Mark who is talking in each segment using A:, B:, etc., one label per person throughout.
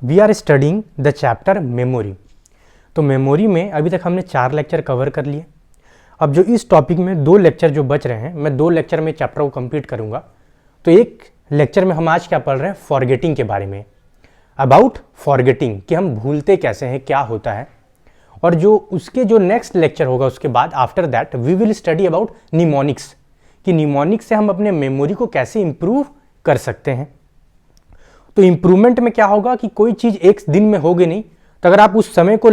A: We are studying the chapter memory. तो memory में अभी तक हमने 4 लेक्चर कवर कर लिए। अब जो इस टॉपिक में 2 लेक्चर जो बच रहे हैं, मैं 2 लेक्चर में चैप्टर को कंप्लीट करूंगा। तो एक लेक्चर में हम आज क्या पढ़ रहे हैं, फॉरगेटिंग के बारे में, अबाउट फॉरगेटिंग, कि हम भूलते कैसे हैं, क्या होता है। और जो उसके जो नेक्स्ट लेक्चर होगा उसके बाद after that we will study about mnemonics, कि निमोनिक्स से हम अपने मेमोरी को कैसे इंप्रूव कर सकते हैं। तो इंप्रूवमेंट में क्या होगा कि कोई चीज़ एक दिन में होगी नहीं, तो अगर आप उस समय को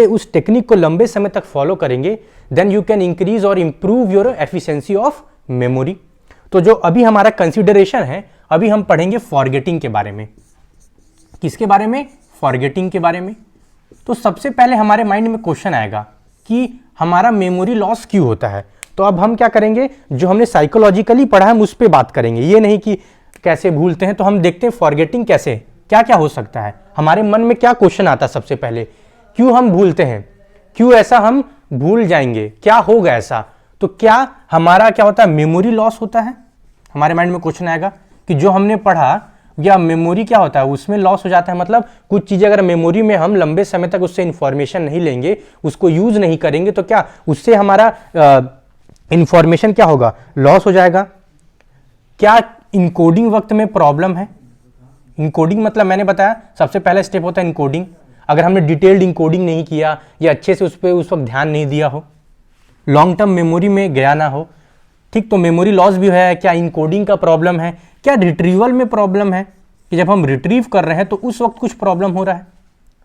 A: उस टेक्निक को लंबे समय तक फॉलो करेंगे देन यू कैन इंक्रीज और improve your efficiency of memory. तो जो अभी हमारा कंसिडरेशन है, अभी हम पढ़ेंगे फॉरगेटिंग के बारे में। किसके बारे में? फॉरगेटिंग के बारे में। तो सबसे पहले हमारे माइंड में क्वेश्चन आएगा कि हमारा मेमोरी लॉस क्यों होता है। तो अब हम क्या करेंगे, जो हमने साइकोलॉजिकली पढ़ा है हम उस पर बात करेंगे, ये नहीं कि कैसे भूलते हैं। तो हम देखते हैं फॉरगेटिंग कैसे, क्या क्या हो सकता है, हमारे मन में क्या क्वेश्चन आता है सबसे पहले, क्यों हम भूलते हैं, क्यों ऐसा हम भूल जाएंगे, क्या होगा ऐसा। तो क्या हमारा क्या होता है, मेमोरी लॉस होता है। हमारे माइंड में क्वेश्चन आएगा कि जो हमने पढ़ा या मेमोरी क्या होता है, उसमें लॉस हो जाता है। मतलब कुछ चीज़ें अगर मेमोरी में हम लंबे समय तक उससे इंफॉर्मेशन नहीं लेंगे, उसको यूज नहीं करेंगे, तो क्या उससे हमारा इंफॉर्मेशन क्या होगा, लॉस हो जाएगा। क्या इनकोडिंग वक्त में प्रॉब्लम है। इनकोडिंग मतलब मैंने बताया सबसे पहला स्टेप होता है इनकोडिंग। अगर हमने डिटेल्ड इनकोडिंग नहीं किया या अच्छे से उस पर उस वक्त ध्यान नहीं दिया हो, लॉन्ग टर्म मेमोरी में गया ना हो, ठीक, तो मेमोरी लॉस भी है। क्या इनकोडिंग का प्रॉब्लम है, क्या रिट्रीवल में प्रॉब्लम है, कि जब हम रिट्रीव कर रहे हैं तो उस वक्त कुछ प्रॉब्लम हो रहा है,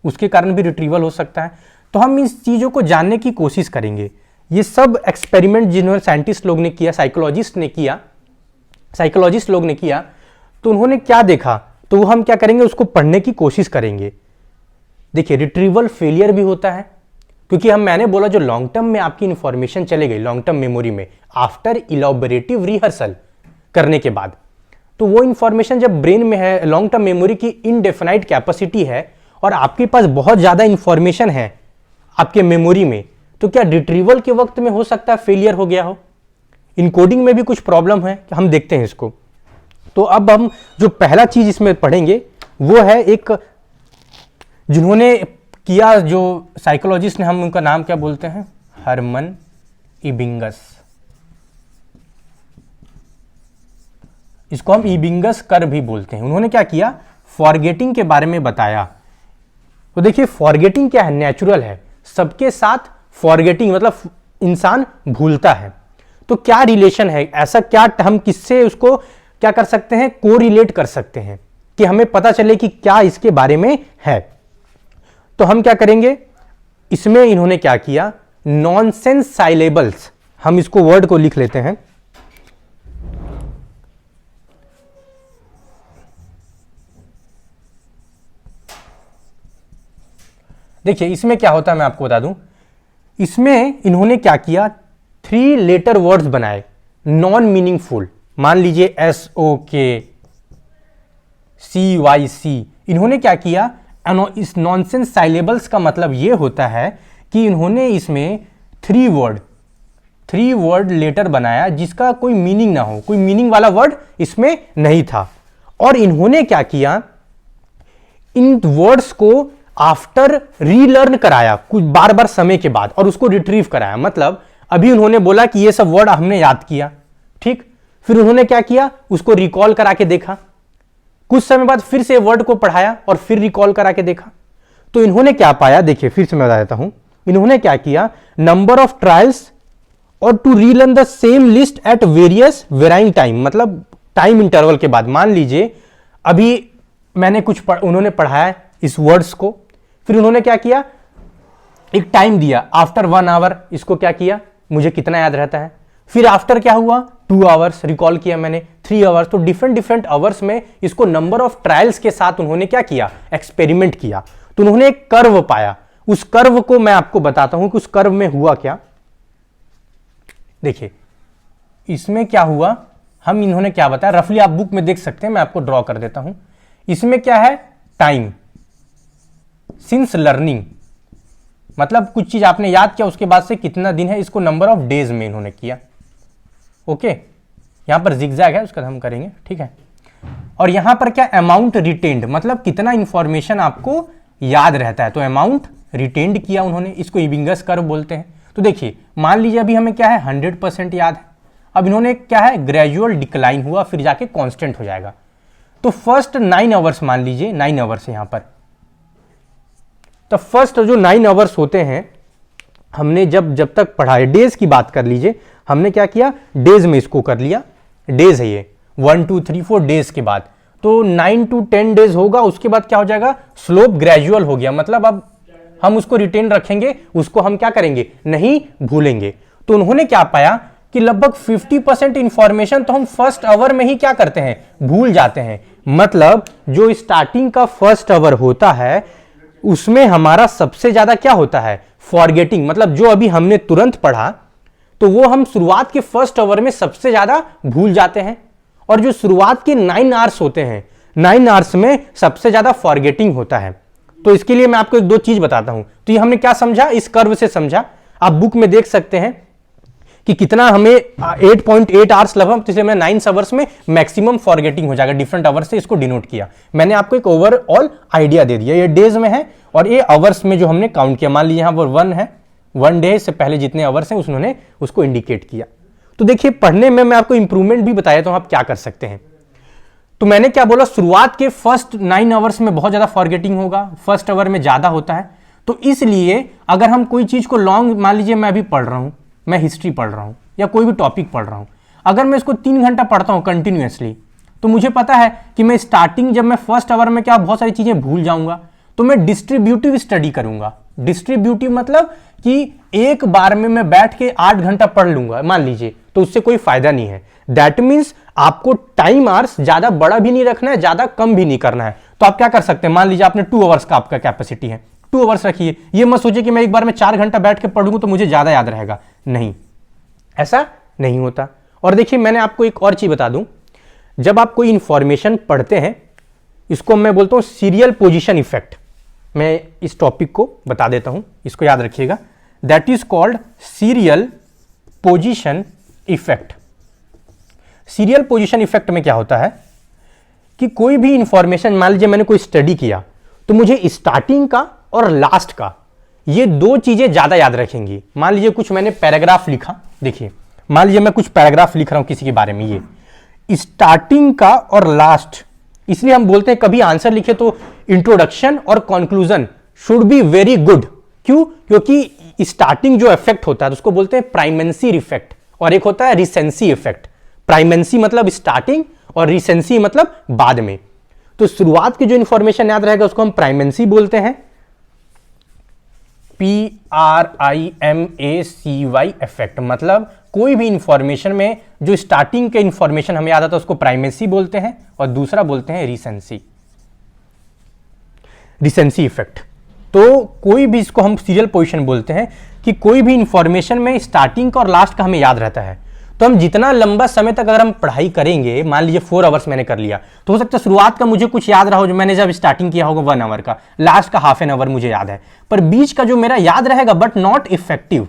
A: उसके कारण भी रिट्रीवल हो सकता है। तो हम इस चीज़ों को जानने की कोशिश करेंगे। ये सब एक्सपेरिमेंट जिन्होंने साइंटिस्ट लोग ने किया, साइकोलॉजिस्ट लोग ने किया, तो उन्होंने क्या देखा, तो वो हम क्या करेंगे, उसको पढ़ने की कोशिश करेंगे। देखिए रिट्रीवल फेलियर भी होता है, क्योंकि मैंने बोला जो लॉन्ग टर्म में आपकी इंफॉर्मेशन चले गई लॉन्ग टर्म मेमोरी में आफ्टर इलॉबरेटिव रिहर्सल करने के बाद, तो वो इंफॉर्मेशन जब ब्रेन में है, लॉन्ग टर्म मेमोरी की इनडेफिनाइट कैपेसिटी है और आपके पास बहुत ज्यादा इंफॉर्मेशन है आपके मेमोरी में, तो क्या रिट्रीवल के वक्त में हो सकता है फेलियर हो गया हो। इनकोडिंग में भी कुछ प्रॉब्लम है, हम देखते हैं इसको। तो अब हम जो पहला चीज इसमें पढ़ेंगे वो है एक, जिन्होंने किया, जो साइकोलॉजिस्ट ने, हम उनका नाम क्या बोलते हैं, हरमन इबिंगस। इसको हम इबिंगस कर भी बोलते हैं। उन्होंने क्या किया, फॉरगेटिंग के बारे में बताया। तो देखिए फॉरगेटिंग क्या है, नेचुरल है, सबके साथ फॉरगेटिंग मतलब इंसान भूलता है। तो क्या रिलेशन है, ऐसा क्या हम किससे उसको क्या कर सकते हैं, को रिलेट कर सकते हैं, कि हमें पता चले कि क्या इसके बारे में है। तो हम क्या करेंगे, इसमें इन्होंने क्या किया, नॉनसेंस साइलेबल्स, हम इसको वर्ड को लिख लेते हैं। देखिए इसमें क्या होता है मैं आपको बता दूं, इसमें इन्होंने क्या किया, 3 लेटर वर्ड्स बनाए नॉन मीनिंगफुल। मान लीजिए SOKCYC। इन्होंने क्या किया, इस नॉनसेंस साइलेबल्स का मतलब यह होता है कि इन्होंने इसमें 3 वर्ड लेटर बनाया जिसका कोई मीनिंग ना हो, कोई मीनिंग वाला वर्ड इसमें नहीं था। और इन्होंने क्या किया, इन वर्ड्स को आफ्टर रीलर्न कराया कुछ बार बार समय के बाद, और उसको रिट्रीव कराया। मतलब अभी उन्होंने बोला कि ये सब वर्ड हमने याद किया, ठीक, फिर उन्होंने क्या किया, उसको रिकॉल करा के देखा, कुछ समय बाद फिर से वर्ड को पढ़ाया और फिर रिकॉल करा के देखा। तो इन्होंने क्या पाया, देखिए फिर से मैं बता देता हूं, इन्होंने क्या किया, नंबर ऑफ ट्रायल्स और to relearn the same list at various varying time, मतलब टाइम इंटरवल के बाद। मान लीजिए अभी मैंने उन्होंने पढ़ाया इस वर्ड्स को, फिर उन्होंने क्या किया, एक टाइम दिया, आफ्टर 1 आवर इसको क्या किया, मुझे कितना याद रहता है, फिर आफ्टर क्या हुआ 2 आवर्स रिकॉल किया मैंने, 3 आवर्स। तो डिफरेंट आवर्स में इसको नंबर ऑफ ट्रायल्स के साथ उन्होंने क्या किया, एक्सपेरिमेंट किया। तो उन्होंने एक कर्व पाया, उस कर्व को मैं आपको बताता हूं कि उस कर्व में हुआ क्या। देखिए इसमें क्या हुआ, इन्होंने क्या बताया, रफली आप बुक में देख सकते हैं, मैं आपको ड्रॉ कर देता हूं। इसमें क्या है, टाइम सिंस लर्निंग, मतलब कुछ चीज आपने याद किया उसके बाद से कितना दिन है, इसको नंबर ऑफ डेज में इन्होंने किया। ओके, यहां पर जिगजैग है, उसका हम करेंगे, ठीक है। और यहां पर क्या, अमाउंट रिटेन्ड, मतलब कितना इंफॉर्मेशन आपको याद रहता है, तो अमाउंट रिटेन्ड किया उन्होंने, इसको इबिंगस कर्व बोलते हैं। तो देखिए मान लीजिए अभी हमें क्या है 100% याद है, अब इन्होंने क्या है ग्रेजुअल डिक्लाइन हुआ, फिर जाके कांस्टेंट हो जाएगा। तो फर्स्ट 9 आवर्स मान लीजिए, 9 आवर्स यहां पर, तो फर्स्ट जो 9 आवर्स होते हैं हमने जब तक पढ़ा है, डेज की बात कर लीजिए, हमने क्या किया डेज में इसको कर लिया, डेज है ये 1 2 3 4 डेज के बाद, तो 9 to 10 डेज होगा, उसके बाद क्या हो जाएगा स्लोप ग्रेजुअल हो गया, मतलब अब हम उसको रिटेन रखेंगे, उसको हम क्या करेंगे नहीं भूलेंगे। तो उन्होंने क्या पाया कि लगभग 50% इंफॉर्मेशन तो हम फर्स्ट आवर में ही क्या करते हैं भूल जाते हैं, मतलब जो स्टार्टिंग का फर्स्ट आवर होता है उसमें हमारा सबसे ज्यादा क्या होता है फॉरगेटिंग, मतलब जो अभी हमने तुरंत पढ़ा तो वो हम शुरुआत के फर्स्ट आवर में सबसे ज्यादा भूल जाते हैं, और जो शुरुआत के 9 आवर्स होते हैं 9 आवर्स में सबसे ज्यादा फॉरगेटिंग होता है। तो इसके लिए मैं आपको एक दो चीज बताता हूं। तो ये हमने क्या समझा, इस कर्व से समझा, आप बुक में देख सकते हैं कि कितना हमें 8.8 आवर्स लगभग, तो इसलिए मैंने 9 आवर्स में मैक्सिमम फॉरगेटिंग हो जाएगा, डिफरेंट आवर्स से इसको डिनोट किया। मैंने आपको एक ओवरऑल आइडिया दे दिया, ये डेज में है और ये आवर्स में जो हमने काउंट किया, मान लीजिए यहां पर 1 है, 1 डे से पहले जितने आवर्स हैं उन्होंने उसको इंडिकेट किया। तो देखिए पढ़ने में मैं आपको इंप्रूवमेंट भी बताया, तो आप क्या कर सकते हैं। तो मैंने क्या बोला, शुरुआत के फर्स्ट 9 आवर्स में बहुत ज्यादा फॉरगेटिंग होगा, फर्स्ट आवर में ज्यादा होता है। तो इसलिए अगर हम कोई चीज को लॉन्ग, मान लीजिए मैं अभी पढ़ रहा हूं, मैं हिस्ट्री पढ़ रहा हूं या कोई भी टॉपिक पढ़ रहा हूं, अगर मैं इसको 3 घंटा पढ़ता हूं कंटिन्यूअसली, तो मुझे पता है कि मैं स्टार्टिंग जब मैं फर्स्ट आवर में क्या बहुत सारी चीजें भूल जाऊंगा, तो मैं डिस्ट्रीब्यूटिव स्टडी करूंगा। डिस्ट्रीब्यूटिव मतलब कि एक बार में मैं बैठ के 8 घंटा पढ़ लूंगा मान लीजिए, तो उससे कोई फायदा नहीं है। दैट मीन्स आपको टाइम आवर्स ज्यादा बड़ा भी नहीं रखना है, ज्यादा कम भी नहीं करना है। तो आप क्या कर सकते हैं, मान लीजिए आपने 2 आवर्स का आपका कैपेसिटी है, 2 आवर्स रखिए। ये मत सोचिए कि मैं एक बार में 4 घंटा बैठ के पढ़ूंगा तो मुझे ज्यादा याद रहेगा, नहीं, ऐसा नहीं होता। और देखिए मैंने आपको एक और चीज बता दूं, जब आप कोई इंफॉर्मेशन पढ़ते हैं, इसको मैं बोलता हूं सीरियल पोजीशन इफेक्ट। मैं इस टॉपिक को बता देता हूं, इसको याद रखिएगा, that is called serial position effect. Serial position effect में क्या होता है कि कोई भी इंफॉर्मेशन, मान लीजिए मैंने कोई स्टडी किया, तो मुझे स्टार्टिंग का और लास्ट का ये 2 चीजें ज्यादा याद रखेंगी। मान लीजिए कुछ मैंने पैराग्राफ लिखा, देखिए मान लीजिए मैं कुछ पैराग्राफ लिख रहा हूं किसी के बारे में, ये स्टार्टिंग का और लास्ट, इसलिए हम बोलते हैं कभी आंसर लिखे तो इंट्रोडक्शन और conclusion should be very good. क्यों? क्योंकि स्टार्टिंग जो इफेक्ट होता है उसको बोलते हैं प्राइमेंसी इफेक्ट, और एक होता है रिसेंसी इफेक्ट। प्राइमेंसी मतलब स्टार्टिंग और रिसेंसी मतलब बाद में। तो शुरुआत की जो इंफॉर्मेशन याद रहेगा उसको हम प्राइमेंसी बोलते हैं, PRIMACY इफेक्ट, मतलब कोई भी इंफॉर्मेशन में जो स्टार्टिंग के इंफॉर्मेशन हमें याद आता है उसको प्राइमेसी बोलते हैं, और दूसरा बोलते हैं रिसेंसी इफेक्ट। तो कोई भी, इसको हम सीरियल पोजीशन बोलते हैं कि कोई भी इंफॉर्मेशन में स्टार्टिंग का और लास्ट का हमें याद रहता है। तो हम जितना लंबा समय तक अगर हम पढ़ाई करेंगे, मान लीजिए 4 आवर्स मैंने कर लिया, तो हो सकता है शुरुआत का मुझे कुछ याद रहा हो, जो मैंने जब स्टार्टिंग किया होगा 1 आवर का, लास्ट का हाफ एन आवर मुझे याद है, पर बीच का जो मेरा याद रहेगा बट नॉट इफेक्टिव।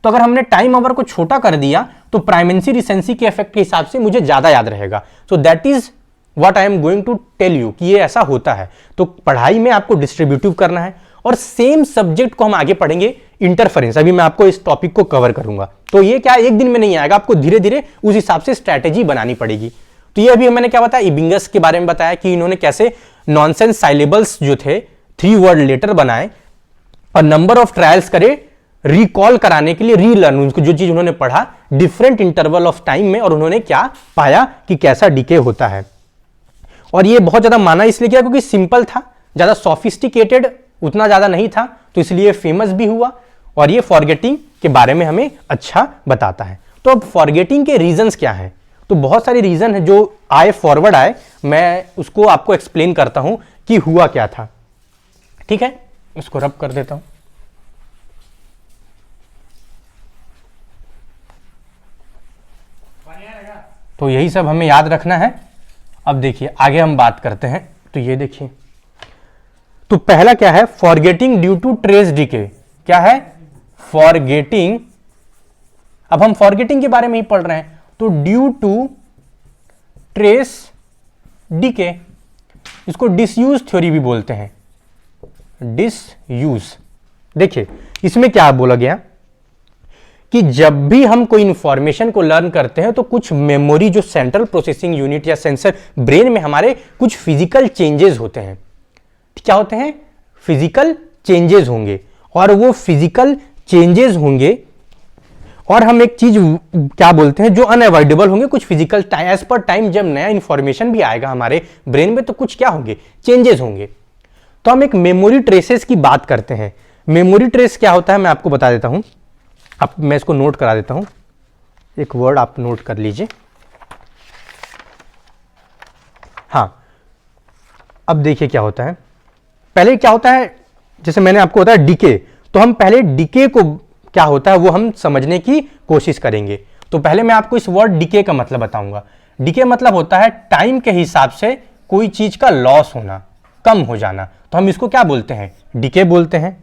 A: तो अगर हमने टाइम आवर को छोटा कर दिया तो प्राइमेंसी रिसेंसी के इफेक्ट के हिसाब से मुझे ज्यादा याद रहेगा। So that is what I am going to tell you कि ये ऐसा होता है। तो पढ़ाई में आपको डिस्ट्रीब्यूटिव करना है, और सेम सब्जेक्ट को हम आगे पढ़ेंगे इंटरफेरेंस, अभी मैं आपको इस टॉपिक को कवर करूंगा। तो ये क्या एक दिन में नहीं आएगा, आपको धीरे धीरे उस हिसाब से स्ट्रैटेजी बनानी पड़ेगी। तो ये अभी मैंने क्या बताया, इबिंगस के बारे में बताया कि इन्होंने कैसे नॉनसेंस साइलेबल्स जो थे 3 वर्ड लेटर बनाए और नंबर ऑफ ट्रायल्स करे रिकॉल कराने के लिए, रीलर्न, उनको जो चीज उन्होंने पढ़ा डिफरेंट इंटरवल ऑफ टाइम में, और उन्होंने क्या पाया कि कैसा डीके होता है। और ये बहुत ज्यादा माना इसलिए किया क्योंकि सिंपल था, ज्यादा सोफिस्टिकेटेड उतना ज्यादा नहीं था, तो इसलिए फेमस भी हुआ, और ये फॉरगेटिंग के बारे में हमें अच्छा बताता है। तो अब फॉरगेटिंग के रीजंस क्या हैं? तो बहुत सारे रीजन है जो आए, फॉरवर्ड आए, मैं उसको आपको एक्सप्लेन करता हूं कि हुआ क्या था। ठीक है, इसको रब कर देता हूं। तो यही सब हमें याद रखना है। अब देखिए आगे हम बात करते हैं। तो ये देखिए, तो पहला क्या है, forgetting due to trace decay. क्या है? फॉरगेटिंग। अब हम फॉरगेटिंग के बारे में ही पढ़ रहे हैं, तो ड्यू टू ट्रेस डीके। इसको डिसयूज थ्योरी भी बोलते हैं, डिसयूज। देखिए इसमें क्या बोला गया कि जब भी हम कोई इंफॉर्मेशन को लर्न करते हैं तो कुछ मेमोरी, जो सेंट्रल प्रोसेसिंग यूनिट या सेंसर ब्रेन में हमारे कुछ फिजिकल चेंजेस होते हैं। क्या होते हैं? फिजिकल चेंजेस होंगे, और वो फिजिकल चेंजेस होंगे और हम एक चीज क्या बोलते हैं, जो अनअवॉइडेबल होंगे, कुछ फिजिकल एज पर टाइम जब नया इंफॉर्मेशन भी आएगा हमारे ब्रेन में तो कुछ क्या होंगे, चेंजेस होंगे। तो हम एक मेमोरी ट्रेसेस की बात करते हैं। मेमोरी ट्रेस क्या होता है मैं आपको बता देता हूं। अब मैं इसको नोट करा देता हूं, एक वर्ड आप नोट कर लीजिए। हां, अब देखिए क्या होता है। पहले क्या होता है, जैसे मैंने आपको बताया डीके, तो हम पहले डीके को क्या होता है वो हम समझने की कोशिश करेंगे। तो पहले मैं आपको इस वर्ड डीके का मतलब बताऊंगा। डीके मतलब होता है टाइम के हिसाब से कोई चीज का लॉस होना, कम हो जाना। तो हम इसको क्या बोलते हैं? डीके बोलते हैं।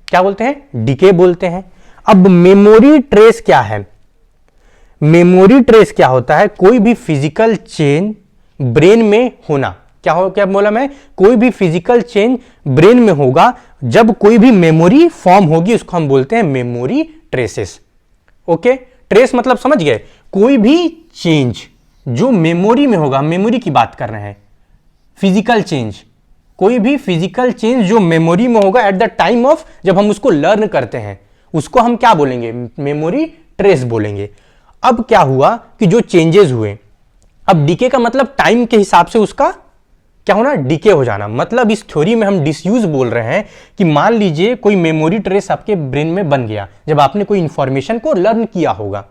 A: क्या बोलते हैं? डीके बोलते हैं। अब मेमोरी ट्रेस क्या है? मेमोरी ट्रेस क्या होता है? कोई भी फिजिकल चेंज ब्रेन में होना। क्या बोला मैं? कोई भी फिजिकल चेंज ब्रेन में होगा जब कोई भी मेमोरी फॉर्म होगी, उसको हम बोलते हैं मेमोरी ट्रेसेस। ओके, ट्रेस मतलब समझ गए? कोई भी चेंज जो मेमोरी में होगा, मेमोरी की बात कर रहे हैं, फिजिकल चेंज, कोई भी फिजिकल चेंज जो मेमोरी में होगा एट द टाइम ऑफ जब हम उसको लर्न करते हैं, उसको हम क्या बोलेंगे? मेमोरी ट्रेस बोलेंगे। अब क्या हुआ कि जो चेंजेस हुए, अब डीके का मतलब टाइम के हिसाब से उसका क्या होना? डीके हो जाना। मतलब इस थ्योरी में हम डिसयूज बोल रहे हैं कि मान लीजिए कोई मेमोरी ट्रेस आपके ब्रेन में बन गया जब आपने कोई इंफॉर्मेशन को लर्न किया होगा।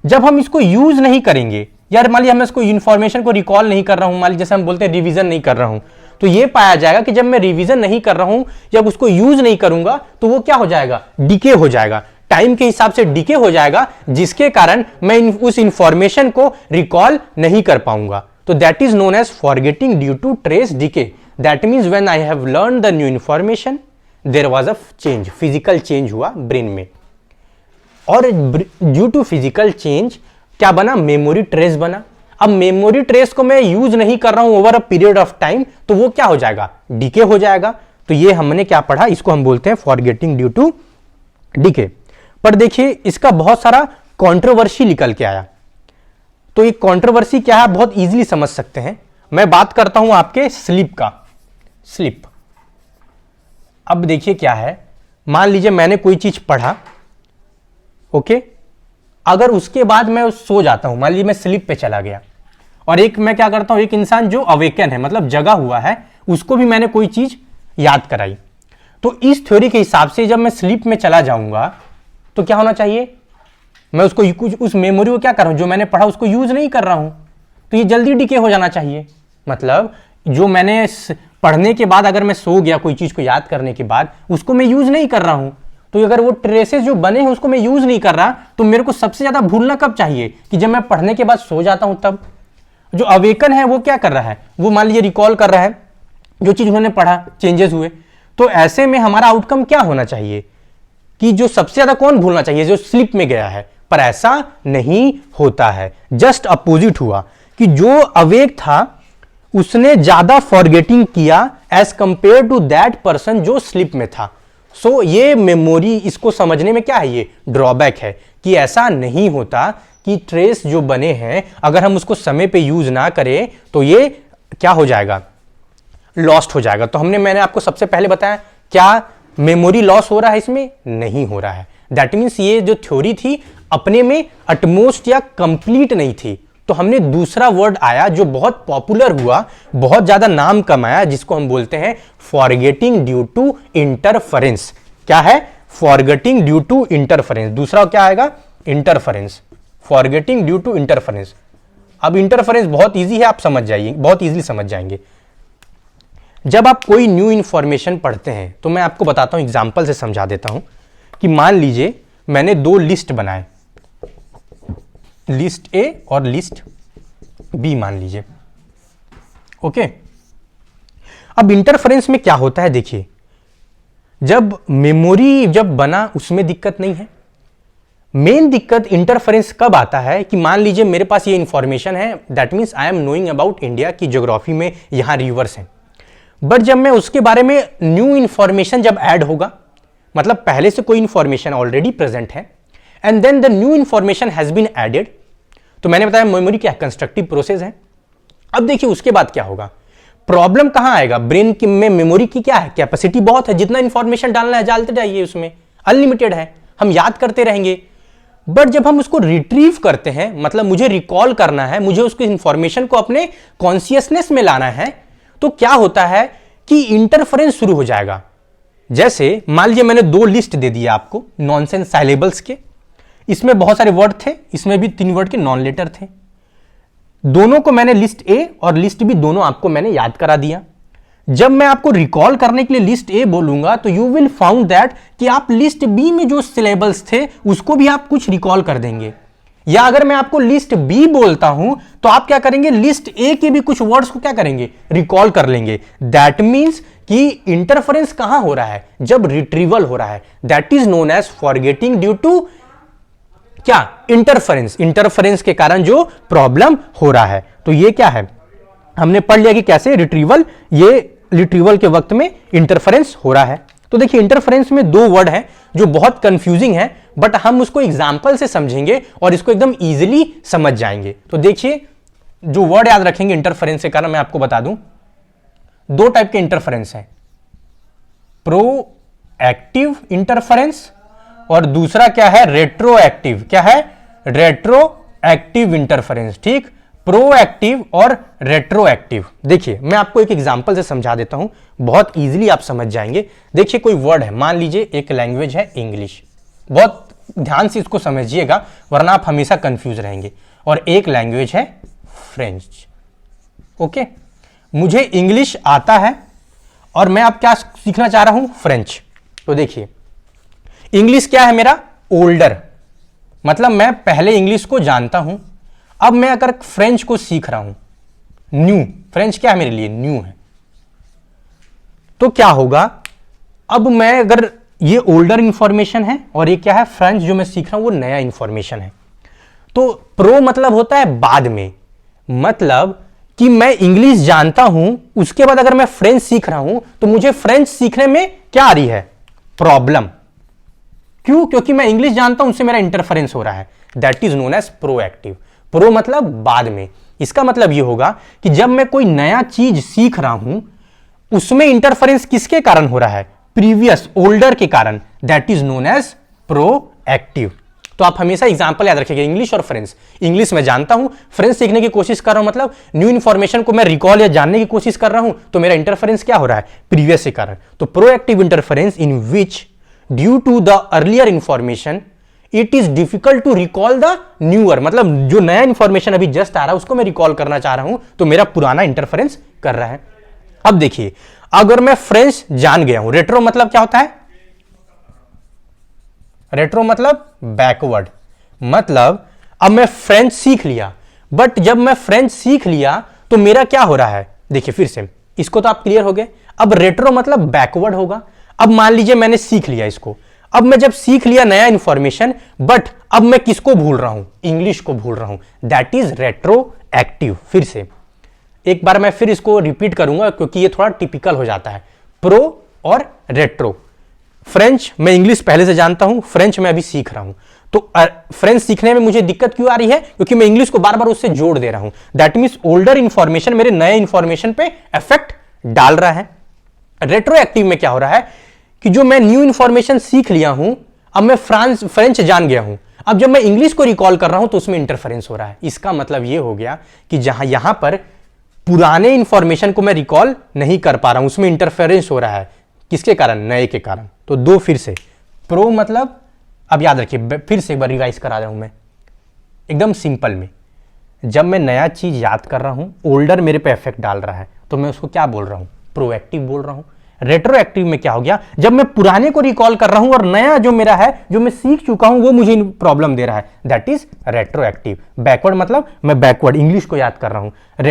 A: जब हम इसको यूज नहीं करेंगे, यार मान लीजिए मैं इसको इंफॉर्मेशन को रिकॉल नहीं कर रहा हूं, मान लीजिए जैसे हम बोलते हैं रिवीजन नहीं कर रहा हूं, तो ये पाया जाएगा कि जब मैं रिवीजन नहीं कर रहा हूं, जब उसको यूज नहीं करूंगा तो वो क्या हो जाएगा? डीके हो जाएगा। टाइम के हिसाब से डीके हो जाएगा, जिसके कारण मैं उस इंफॉर्मेशन को रिकॉल नहीं कर पाऊंगा। तो that is known as forgetting due to trace decay. That means when I have learn the new information there was a change, physical change हुआ ब्रेन में, और ड्यू टू फिजिकल चेंज क्या बना? मेमोरी ट्रेस बना। अब memory trace को मैं use नहीं कर रहा हूं over a period of time, तो वो क्या हो जाएगा? डीके हो जाएगा। तो ये हमने क्या पढ़ा, इसको हम बोलते हैं फॉरगेटिंग ड्यू टू डीके। पर देखिए इसका बहुत सारा कंट्रोवर्सी निकल के आया। तो ये कंट्रोवर्सी क्या है, बहुत इजीली समझ सकते हैं। मैं बात करता हूं आपके स्लीप का। स्लीप, अब देखिए क्या है, मान लीजिए मैंने कोई चीज पढ़ा, ओके, अगर उसके बाद मैं सो जाता हूं, मान लीजिए मैं स्लीप पे चला गया, और एक मैं क्या करता हूं, एक इंसान जो अवेकन है, मतलब जगा हुआ है, उसको भी मैंने कोई चीज याद कराई। तो इस थ्योरी के हिसाब से जब मैं स्लीप में चला जाऊंगा तो क्या होना चाहिए? मैं उसको कुछ उस मेमोरी को क्या कर रहा हूं, जो मैंने पढ़ा उसको यूज नहीं कर रहा हूं, तो ये जल्दी डीके हो जाना चाहिए। मतलब जो मैंने पढ़ने के बाद अगर मैं सो गया, कोई चीज को याद करने के बाद उसको मैं यूज नहीं कर रहा हूं, तो अगर वो ट्रेसेस जो बने हैं उसको मैं यूज नहीं कर रहा, तो मेरे को सबसे ज्यादा भूलना कब चाहिए? कि जब मैं पढ़ने के बाद सो जाता हूं तब। जो अवेकन है वो क्या कर रहा है? वो मान लीजिए रिकॉल कर रहा है जो चीज उन्होंने पढ़ा, चेंजेस हुए। तो ऐसे में हमारा आउटकम क्या होना चाहिए कि जो सबसे ज्यादा कौन भूलना चाहिए? जो स्लीप में गया है। पर ऐसा नहीं होता है, जस्ट अपोजिट हुआ कि जो अवेक था उसने ज्यादा फॉरगेटिंग किया as compare to that person जो स्लीप में था। सो ये मेमोरी, इसको समझने में क्या है, ये ड्रॉबैक है कि ऐसा नहीं होता कि ट्रेस जो बने हैं अगर हम उसको समय पे यूज ना करें तो ये क्या हो जाएगा? लॉस्ट हो जाएगा। तो मैंने आपको सबसे पहले बताया, क्या मेमोरी लॉस हो रहा है? इसमें नहीं हो रहा है। दैट मीन्स ये जो थ्योरी थी अपने में अटमोस्ट या कंप्लीट नहीं थी। तो हमने दूसरा वर्ड आया जो बहुत पॉपुलर हुआ, बहुत ज्यादा नाम कमाया, जिसको हम बोलते हैं फॉरगेटिंग ड्यू टू इंटरफेरेंस। क्या है? Forgetting due to interference. दूसरा क्या आएगा? Interference. Forgetting due to interference. अब इंटरफेरेंस बहुत इजी है, आप समझ जाइए, बहुत इजीली समझ जाएंगे। जब आप कोई न्यू इंफॉर्मेशन पढ़ते हैं, तो मैं आपको बताता हूं, एग्जांपल से समझा देता हूं कि मान लीजिए मैंने दो लिस्ट बनाए, लिस्ट ए और लिस्ट बी मान लीजिए, ओके। अब इंटरफेरेंस में क्या होता है, देखिए, जब मेमोरी जब बना उसमें दिक्कत नहीं है, मेन दिक्कत इंटरफेरेंस कब आता है कि मान लीजिए मेरे पास ये इंफॉर्मेशन है, that means I am knowing about India की ज्योग्राफी में यहां रिवर्स है, बट जब मैं उसके बारे में न्यू इंफॉर्मेशन जब ऐड होगा, मतलब पहले से कोई इंफॉर्मेशन ऑलरेडी प्रेजेंट है and then the new information has been added, तो मैंने बताया मेमोरी क्या कंस्ट्रक्टिव प्रोसेस है। अब देखिए उसके बाद क्या होगा, प्रॉब्लम कहां आएगा, ब्रेन में मेमोरी की क्या है, कैपेसिटी बहुत है, जितना इंफॉर्मेशन डालना है डालते जाइए, उसमें अनलिमिटेड है, हम याद करते रहेंगे। बट जब हम उसको रिट्रीव करते हैं, मतलब मुझे रिकॉल करना है, मुझे उसको इंफॉर्मेशन को अपने कॉन्शियसनेस में लाना है, तो क्या होता है कि इंटरफेरेंस शुरू हो जाएगा। जैसे मान लीजिए मैंने 2 लिस्ट दे दिया आपको नॉनसेंस साइलेबल्स के, इसमें बहुत सारे वर्ड थे, इसमें भी 3 वर्ड के नॉन लेटर थे, दोनों को मैंने लिस्ट ए और लिस्ट बी दोनों आपको मैंने याद करा दिया। जब मैं आपको रिकॉल करने के लिए लिस्ट ए बोलूंगा तो यू विल फाउंड दैट कि आप लिस्ट बी में जो सिलेबल्स थे उसको भी आप कुछ रिकॉल कर देंगे, या अगर मैं आपको लिस्ट बी बोलता हूं तो आप क्या करेंगे, लिस्ट ए के भी कुछ वर्ड्स को क्या करेंगे, रिकॉल कर लेंगे। दैट मीन्स कि इंटरफेरेंस कहां हो रहा है, जब रिट्रीवल हो रहा है, that is known as forgetting due to क्या, इंटरफेरेंस। इंटरफेरेंस के कारण जो प्रॉब्लम हो रहा है, तो ये क्या है, हमने पढ़ लिया कि कैसे रिट्रीवल, ये रिट्रीवल के वक्त में इंटरफेरेंस हो रहा है। तो देखिए इंटरफेरेंस में 2 वर्ड हैं जो बहुत कंफ्यूजिंग है, बट हम उसको एग्जांपल से समझेंगे और इसको एकदम इजीली समझ जाएंगे। तो देखिए जो वर्ड याद रखेंगे इंटरफेरेंस के कारण, मैं आपको बता दूं 2 टाइप के इंटरफेरेंस है, प्रोएक्टिव इंटरफेरेंस और दूसरा क्या है, रेट्रोएक्टिव। क्या है, रेट्रोएक्टिव इंटरफेरेंस, ठीक, प्रोएक्टिव और रेट्रोएक्टिव। देखिए मैं आपको एक एग्जांपल से समझा देता हूं, बहुत इजीली आप समझ जाएंगे। देखिए कोई वर्ड है, मान लीजिए एक लैंग्वेज है इंग्लिश, बहुत ध्यान से इसको समझिएगा वरना आप हमेशा कंफ्यूज रहेंगे, और एक लैंग्वेज है फ्रेंच। ओके, मुझे इंग्लिश आता है और मैं अब क्या सीखना चाह रहा हूं, फ्रेंच। तो देखिए इंग्लिश क्या है मेरा, ओल्डर, मतलब मैं पहले इंग्लिश को जानता हूं, अब मैं अगर फ्रेंच को सीख रहा हूं, न्यू, फ्रेंच क्या है मेरे लिए, न्यू है, तो क्या होगा, अब मैं अगर ये ओल्डर इंफॉर्मेशन है और ये क्या है, फ्रेंच जो मैं सीख रहा हूं वो नया इंफॉर्मेशन है। तो प्रो मतलब होता है बाद में, मतलब कि मैं इंग्लिश जानता हूं, उसके बाद अगर मैं फ्रेंच सीख रहा हूं तो मुझे फ्रेंच सीखने में क्या आ रही है, प्रॉब्लम। क्यों, क्योंकि मैं इंग्लिश जानता हूं, उससे मेरा इंटरफेरेंस हो रहा है, that is known as proactive. Pro मतलब बाद में, इसका मतलब यह होगा कि जब मैं कोई नया चीज सीख रहा हूं उसमें इंटरफेरेंस किसके कारण हो रहा है, प्रीवियस ओल्डर के कारण, that is known as proactive. तो आप हमेशा एग्जांपल याद रखिएगा, इंग्लिश और फ्रेंच। इंग्लिश मैं जानता हूं, फ्रेंच सीखने की कोशिश कर रहा हूं, मतलब न्यू इंफॉर्मेशन को मैं रिकॉल या जानने की कोशिश कर रहा हूं, तो मेरा इंटरफेरेंस क्या हो रहा है, प्रीवियस के कारण। तो proactive interference in which due to the earlier information it is difficult to recall the newer, मतलब जो नया इंफॉर्मेशन अभी जस्ट आ रहा है उसको मैं रिकॉल करना चाह रहा हूं, तो मेरा पुराना इंटरफेरेंस कर रहा है। अब देखिए अगर मैं फ्रेंच जान गया हूं, रेट्रो मतलब क्या होता है, रेट्रो मतलब बैकवर्ड, मतलब अब मैं फ्रेंच सीख लिया, बट जब मैं फ्रेंच सीख लिया तो मेरा क्या हो रहा है, देखिए फिर से इसको तो आप क्लियर हो गए। अब रेट्रो मतलब बैकवर्ड होगा। अब मान लीजिए मैंने सीख लिया इसको, अब मैं जब सीख लिया नया इंफॉर्मेशन, बट अब मैं किसको भूल रहा हूं, इंग्लिश को भूल रहा हूं, दैट इज रेट्रोएक्टिव। फिर से एक बार मैं फिर इसको रिपीट करूंगा क्योंकि ये थोड़ा टिपिकल हो जाता है, प्रो और रेट्रो। फ्रेंच मैं इंग्लिश पहले से जानता हूं, फ्रेंच मैं अभी सीख रहा हूं, तो फ्रेंच सीखने में मुझे दिक्कत क्यों आ रही है, क्योंकि मैं इंग्लिश को बार बार उससे जोड़ दे रहा हूं, दैट मींस ओल्डर इंफॉर्मेशन मेरे नए इंफॉर्मेशन पे इफेक्ट डाल रहा है। रेट्रोएक्टिव में क्या हो रहा है कि जो मैं न्यू इंफॉर्मेशन सीख लिया हूं, अब मैं फ्रेंच जान गया हूं, अब जब मैं इंग्लिश को रिकॉल कर रहा हूं तो उसमें इंटरफेरेंस हो रहा है। इसका मतलब यह हो गया कि जहां यहां पर पुराने इंफॉर्मेशन को मैं रिकॉल नहीं कर पा रहा हूं, उसमें इंटरफेरेंस हो रहा है, किसके कारण, नए के कारण। तो 2 फिर से, प्रो मतलब, अब याद रखिए फिर से एक बार रिवाइज करा रहा हूं मैं एकदम सिंपल में, जब मैं नया चीज याद कर रहा हूं, ओल्डर मेरे पे इफेक्ट डाल रहा है, तो मैं उसको क्या बोल रहा हूं, प्रोएक्टिव बोल रहा हूं। रेट्रोएक्टिव में क्या हो गया, जब मैं पुराने को रिकॉल कर रहा हूं और नया जो मेरा है, जो मैं सीख चुका हूं, वो मुझे प्रॉब्लम दे रहा है, दैट इज रेट्रोएक्टिव। बैकवर्ड मतलब मैं बैकवर्ड इंग्लिश को याद कर रहा हूं,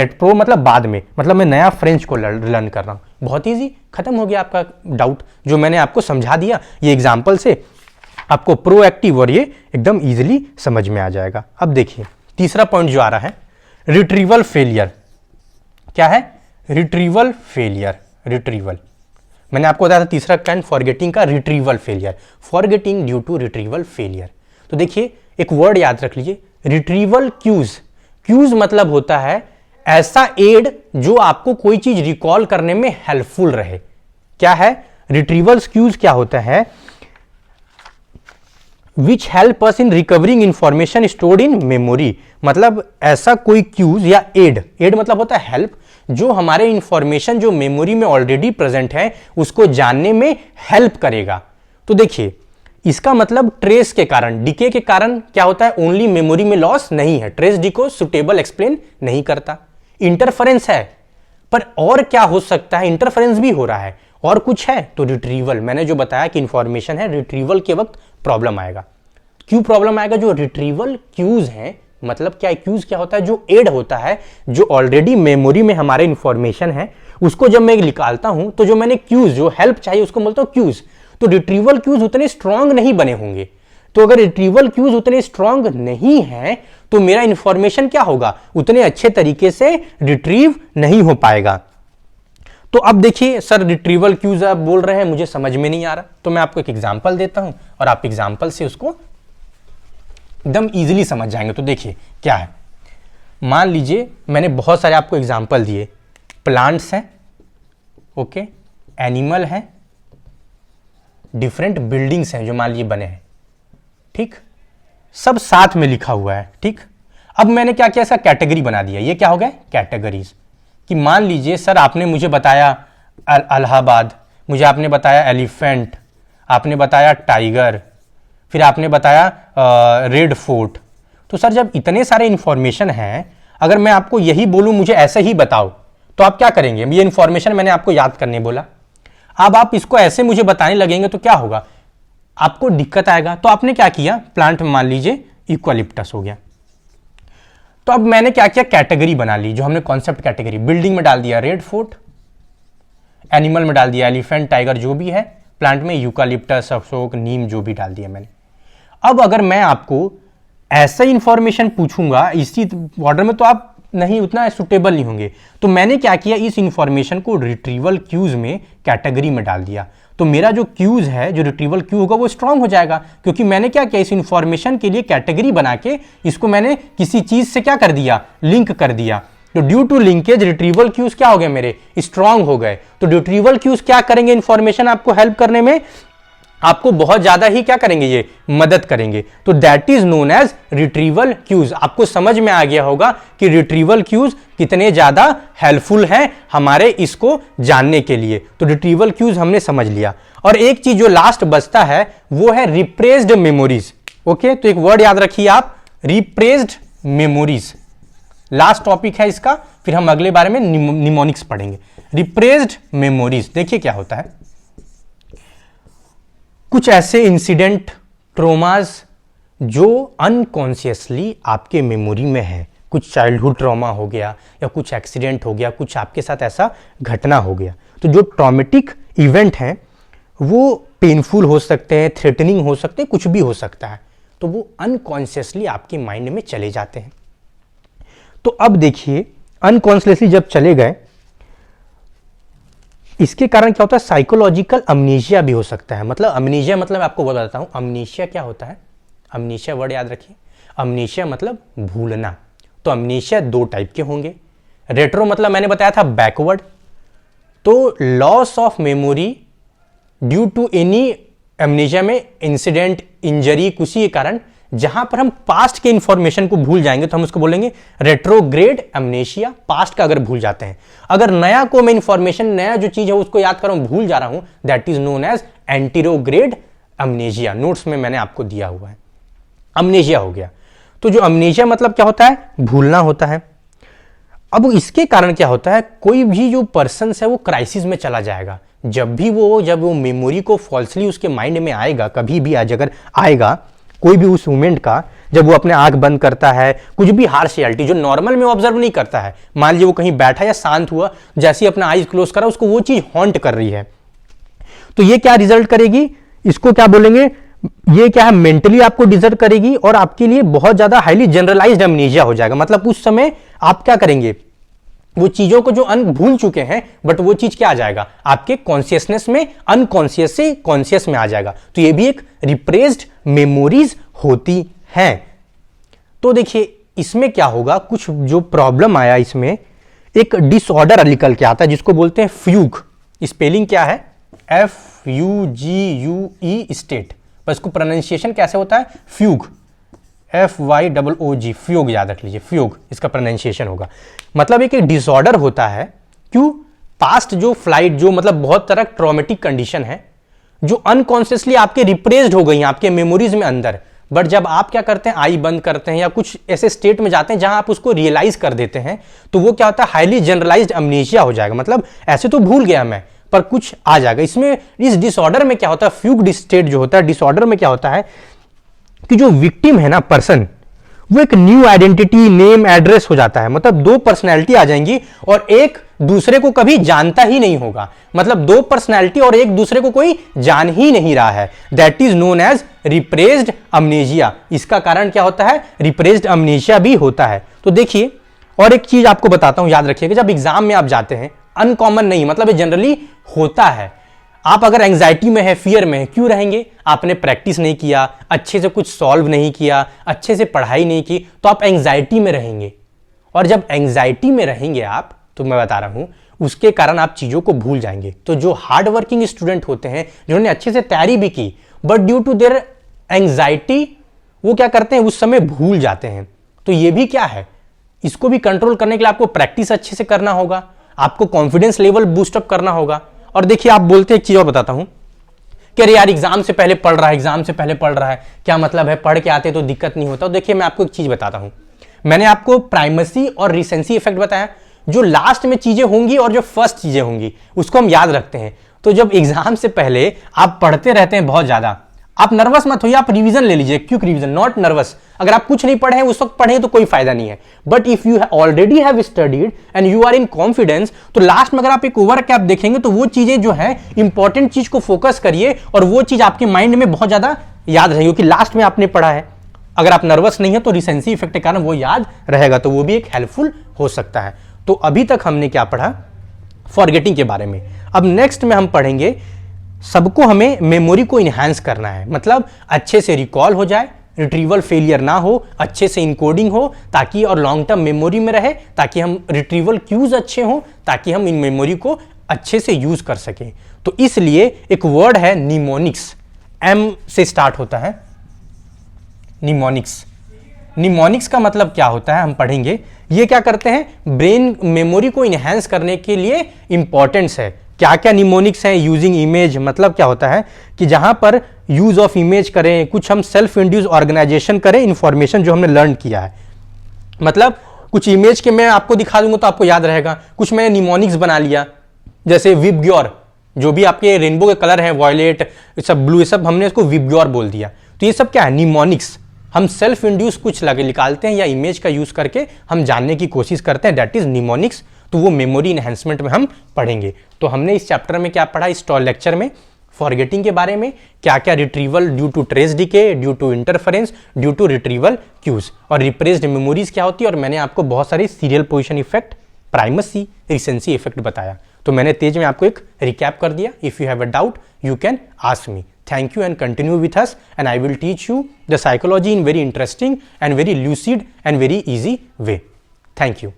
A: प्रो मतलब बाद में, मतलब मैं नया फ्रेंच को लर्न कर रहा हूं। बहुत ईजी, खत्म हो गया आपका डाउट, जो मैंने आपको समझा दिया ये एग्जाम्पल से, आपको प्रोएक्टिव और ये एकदम इजीली समझ में आ जाएगा। अब देखिए तीसरा पॉइंट जो आ रहा है, रिट्रीवल फेलियर। क्या है? Retrieval failure. रिट्रीवल मैंने आपको बताया था तीसरा काइंड फॉरगेटिंग का, retrieval failure, forgetting due to retrieval failure. तो देखिए एक वर्ड याद रख लीजिए, रिट्रीवल क्यूज। क्यूज मतलब होता है ऐसा एड जो आपको कोई चीज रिकॉल करने में हेल्पफुल रहे। क्या है? रिट्रीवल क्यूज क्या होता है? Which help us in recovering information stored in memory. मतलब ऐसा कोई क्यूज या एड, एड मतलब होता है हेल्प, जो हमारे इंफॉर्मेशन जो मेमोरी में ऑलरेडी प्रेजेंट है उसको जानने में हेल्प करेगा। तो देखिए इसका मतलब ट्रेस के कारण, डीके के कारण क्या होता है? ओनली मेमोरी में लॉस नहीं है, ट्रेस डीको सुटेबल एक्सप्लेन नहीं करता। इंटरफेरेंस है, पर और क्या हो सकता है? इंटरफेरेंस भी हो रहा है, और कुछ है तो रिट्रीवल। मैंने जो बताया कि इंफॉर्मेशन है, रिट्रीवल के वक्त प्रॉब्लम आएगा। क्यों प्रॉब्लम आएगा? जो रिट्रीवल क्यूज है, मतलब क्या क्यूज क्या होता है? जो एड होता है, जो ऑलरेडी मेमोरी में हमारे इंफॉर्मेशन है उसको जब मैं निकालता हूं तो जो मैंने क्यूज, जो हेल्प चाहिए उसको बोलता हूं क्यूज। तो रिट्रीवल क्यूज उतने स्ट्रांग नहीं बने होंगे। तो अगर रिट्रीवल क्यूज उतने स्ट्रांग नहीं है तो मेरा इंफॉर्मेशन क्या होगा? उतने अच्छे तरीके से रिट्रीव नहीं हो पाएगा। तो अब देखिए सर रिट्रीवल क्यूज आप बोल रहे हैं, मुझे समझ में नहीं आ रहा, तो मैं आपको एक एग्जांपल देता हूं और आप एग्जांपल से उसको एकदम इजीली समझ जाएंगे। तो देखिए क्या है, मान लीजिए मैंने बहुत सारे आपको एग्जांपल दिए, प्लांट्स हैं, ओके, एनिमल हैं, डिफरेंट बिल्डिंग्स हैं जो मान लीजिए बने हैं, ठीक, सब साथ में लिखा हुआ है, ठीक। अब मैंने क्या किया, इसका कैटेगरी बना दिया। ये क्या हो गया? कैटेगरीज। कि मान लीजिए सर आपने मुझे बताया इलाहाबाद, मुझे आपने बताया एलिफेंट, आपने बताया टाइगर, फिर आपने बताया रेड फोर्ट। तो सर जब इतने सारे इंफॉर्मेशन हैं, अगर मैं आपको यही बोलूं मुझे ऐसे ही बताओ, तो आप क्या करेंगे? ये इंफॉर्मेशन मैंने आपको याद करने बोला, अब आप इसको ऐसे मुझे बताने लगेंगे तो क्या होगा? आपको दिक्कत आएगा। तो आपने क्या किया, प्लांट मान लीजिए यूकेलिप्टस हो गया, तो अब मैंने क्या किया, कैटेगरी बना ली, जो हमने कॉन्सेप्ट कैटेगरी, बिल्डिंग में डाल दिया रेड फोर्ट, एनिमल में डाल दिया एलिफेंट, टाइगर जो भी है, प्लांट में यूकेलिप्टस, अशोक, नीम जो भी डाल दिया मैंने। अब अगर मैं आपको ऐसा इंफॉर्मेशन पूछूंगा इसी ऑर्डर में तो आप नहीं उतना सुटेबल नहीं होंगे। तो मैंने क्या किया, इस इंफॉर्मेशन को रिट्रीवल क्यूज में कैटेगरी में डाल दिया। तो मेरा जो क्यूज है, जो रिट्रीवल क्यू होगा वो स्ट्रांग हो जाएगा, क्योंकि मैंने क्या किया, इस इंफॉर्मेशन के लिए कैटेगरी बना के इसको मैंने किसी चीज से क्या कर दिया, लिंक कर दिया। तो due to linkage retrieval cues क्या हो गए, मेरे स्ट्रांग हो गए। तो रिट्रीवल क्यूज क्या करेंगे, इंफॉर्मेशन आपको हेल्प करने में आपको बहुत ज्यादा ही क्या करेंगे, ये मदद करेंगे। तो that is known as retrieval cues. आपको समझ में आ गया होगा कि रिट्रीवल क्यूज कितने ज्यादा हेल्पफुल हैं हमारे इसको जानने के लिए। तो रिट्रीवल क्यूज हमने समझ लिया। और एक चीज जो लास्ट बचता है वो है रिप्रेस्ड मेमोरीज। ओके, तो एक वर्ड याद रखिए आप, रिप्रेस्ड मेमोरीज। लास्ट टॉपिक है इसका, फिर हम अगले बारे में निमोनिक्स पढ़ेंगे। रिप्रेस्ड मेमोरीज, देखिए क्या होता है, कुछ ऐसे इंसिडेंट, ट्रोमाज जो अनकॉन्शियसली आपके मेमोरी में है। कुछ चाइल्डहुड ट्रॉमा हो गया या कुछ एक्सीडेंट हो गया, कुछ आपके साथ ऐसा घटना हो गया। तो जो ट्रॉमेटिक इवेंट हैं वो पेनफुल हो सकते हैं, थ्रेटनिंग हो सकते हैं, कुछ भी हो सकता है। तो वो अनकॉन्शियसली आपके माइंड में चले जाते हैं। तो अब देखिए अनकॉन्शियसली जब चले गए, इसके कारण क्या होता है, साइकोलॉजिकल अमनीशिया भी हो सकता है। मतलब अमनीशिया मतलब आपको बताता हूं, अमनीशिया क्या होता है, अमनीशिया वर्ड याद रखिए, अमनीशिया मतलब भूलना। तो अमनीशिया दो टाइप के होंगे। रेट्रो मतलब मैंने बताया था बैकवर्ड। तो loss of memory due to any amnesia में इंसिडेंट, इंजरी, किसी के कारण जहां पर हम पास्ट के इंफॉर्मेशन को भूल जाएंगे तो हम उसको बोलेंगे रेट्रोग्रेड अमनेशिया। पास्ट का अगर भूल जाते हैं, अगर नया को मैं इंफॉर्मेशन, नया जो चीज है उसको याद कर रहा हूं, भूल जा रहा हूं, that is known as anterograde amnesia. Notes में मैंने आपको दिया हुआ है। अमनेशिया हो गया। तो जो अमनेशिया मतलब क्या होता है, भूलना होता है। अब इसके कारण क्या होता है, कोई भी जो पर्सन है वो क्राइसिस में चला जाएगा। जब वो मेमोरी को फॉल्सली उसके माइंड में आएगा, कभी भी आज अगर आएगा कोई भी उस मोमेंट का, जब वो अपने आंख बंद करता है, कुछ भी हार्श रियलिटी जो नॉर्मल में ऑब्जर्व नहीं करता है, मान लीजिए वो कहीं बैठा या शांत हुआ, जैसे ही अपना आईज क्लोज करा उसको वो चीज हॉन्ट कर रही है, तो ये क्या रिजल्ट करेगी, इसको क्या बोलेंगे, ये क्या है, मेंटली आपको डिजर्व करेगी और आपके लिए बहुत ज्यादा हाईली जनरलाइज्ड अमनीजिया हो जाएगा। मतलब उस समय आप क्या करेंगे, वो चीजों को जो भूल चुके हैं, बट वो चीज क्या आ जाएगा आपके कॉन्शियसनेस में, अनकॉन्शियस से कॉन्शियस में आ जाएगा। तो ये भी एक रिप्रेस्ड मेमोरीज होती हैं। तो देखिए इसमें क्या होगा, कुछ जो प्रॉब्लम आया इसमें, एक डिसऑर्डर निकल के आता है जिसको बोलते हैं फ्यूग। स्पेलिंग क्या है, FUGUE स्टेट, पर इसको प्रोनाउंसिएशन कैसे होता है, फ्यूग, FYOOG, फ्यूग याद रख लीजिए, फ्यूग इसका प्रोनाउंसिएशन होगा। मतलब एक डिसऑर्डर होता है, क्यों, पास्ट जो फ्लाइट जो मतलब बहुत तरह ट्रॉमेटिक कंडीशन है जो अनकॉन्शियसली आपके रिप्रेस्ड हो गई आपके मेमोरीज में अंदर, बट जब आप क्या करते हैं, आई बंद करते हैं या कुछ ऐसे स्टेट में जाते हैं जहां आप उसको रियलाइज कर देते हैं, तो वो क्या होता है, हाईली जनरलाइज्ड अमनीशिया हो जाएगा। मतलब ऐसे तो भूल गया मैं, पर कुछ आ जाएगा। इसमें इस डिसऑर्डर में क्या होता है, फ्यूग स्टेट जो होता है, डिसऑर्डर में क्या होता है कि जो विक्टिम है ना, पर्सन, वो एक न्यू आइडेंटिटी, नेम, एड्रेस हो जाता है। मतलब दो पर्सनैलिटी आ जाएंगी और एक दूसरे को कभी जानता ही नहीं होगा। मतलब दो पर्सनैलिटी और एक दूसरे को कोई जान ही नहीं रहा है। That is known as repressed amnesia. इसका कारण क्या होता है, रिप्रेस्ड अमनेजिया भी होता है। तो देखिए और एक चीज आपको बताता हूं, याद रखिएगा, जब एग्जाम में आप जाते हैं, अनकॉमन नहीं, मतलब ये जनरली होता है। आप अगर एंजाइटी में है, फियर में है, क्यों रहेंगे, आपने प्रैक्टिस नहीं किया, अच्छे से कुछ सॉल्व नहीं किया, अच्छे से पढ़ाई नहीं की, तो आप एंजाइटी में रहेंगे। और जब एंजाइटी में रहेंगे आप, तो मैं बता रहा हूं, उसके कारण आप चीजों को भूल जाएंगे। तो जो हार्ड वर्किंग स्टूडेंट होते हैं, जिन्होंने अच्छे से तैयारी भी की, but due to their anxiety वो क्या करते हैं, उस समय भूल जाते हैं। तो ये भी क्या है, इसको भी कंट्रोल करने के लिए आपको प्रैक्टिस अच्छे से करना होगा, आपको कॉन्फिडेंस लेवल बूस्टअप करना होगा। और देखिए आप बोलते हैं, एक चीज और बताता हूं कि अरे यार एग्जाम से पहले पढ़ रहा है, एग्जाम से पहले पढ़ रहा है, क्या मतलब है, पढ़ के आते तो दिक्कत नहीं होता। देखिए मैं आपको एक चीज बताता हूं, मैंने आपको प्राइमेसी और रिसेंसी इफेक्ट बताया, जो लास्ट में चीजें होंगी और जो फर्स्ट चीजें होंगी उसको हम याद रखते हैं। तो जब एग्जाम से पहले आप पढ़ते रहते हैं बहुत ज्यादा, आप नर्वस मत होइए, आप रिवीजन ले लीजिए, क्विक रिवीजन, नॉट नर्वस। अगर आप कुछ नहीं पढ़े हैं उस वक्त पढ़े तो कोई फायदा नहीं है, but if you already have studied and you are in confidence, तो लास्ट में अगर आप एक ओवर कैप देखेंगे तो वो चीजें जो है इंपॉर्टेंट चीज को फोकस करिए और वो चीज आपके माइंड में बहुत ज्यादा याद रहेगी कि लास्ट में आपने पढ़ा है। अगर आप नर्वस नहीं है तो रिसेंसी इफेक्ट के कारण वो याद रहेगा, तो वो भी एक हेल्पफुल हो सकता है। तो अभी तक हमने क्या पढ़ा, फॉरगेटिंग के बारे में। अब नेक्स्ट में हम पढ़ेंगे, सबको हमें मेमोरी को इनहैंस करना है, मतलब अच्छे से रिकॉल हो जाए, रिट्रीवल फेलियर ना हो, अच्छे से इनकोडिंग हो, ताकि और लॉन्ग टर्म मेमोरी में रहे, ताकि हम रिट्रीवल क्यूज अच्छे हो, ताकि हम इन मेमोरी को अच्छे से यूज कर सकें। तो इसलिए एक वर्ड है निमोनिक्स, एम से स्टार्ट होता है, निमोनिक्स। निमोनिक्स का मतलब क्या होता है हम पढ़ेंगे। ये क्या करते हैं, ब्रेन मेमोरी को इनहैंस करने के लिए इंपॉर्टेंस है। क्या क्या निमोनिक्स है, यूजिंग इमेज, मतलब क्या होता है कि जहां पर यूज ऑफ इमेज करें, कुछ हम सेल्फ इंड्यूस ऑर्गेनाइजेशन करें, इंफॉर्मेशन जो हमने लर्न किया है। मतलब कुछ इमेज के मैं आपको दिखा दूंगा तो आपको याद रहेगा, कुछ मैंने निमोनिक्स बना लिया, जैसे विबग्योर, जो भी आपके रेनबो के कलर है, वॉयलेट, सब ब्लू, ये सब हमने इसको विबग्योर बोल दिया। तो ये सब क्या है, निमोनिक्स। हम सेल्फ इंड्यूस कुछ लगे निकालते हैं या इमेज का यूज करके हम जानने की कोशिश करते हैं, दैट इज निमोनिक्स। तो वो मेमोरी इनहैंसमेंट में हम पढ़ेंगे। तो हमने इस चैप्टर में क्या पढ़ा, इस लेक्चर में फॉरगेटिंग के बारे में, क्या क्या retrieval due to trace decay, due to interference, due to retrieval cues, और रिप्रेस्ड मेमोरीज क्या होती है। और मैंने आपको बहुत सारे serial position effect, primacy, recency effect बताया। तो मैंने तेज में आपको एक रिकैप कर दिया। If you have a doubt you can ask me. Thank you and continue with us, and I will teach you the psychology in very interesting and very lucid and very easy way. Thank you.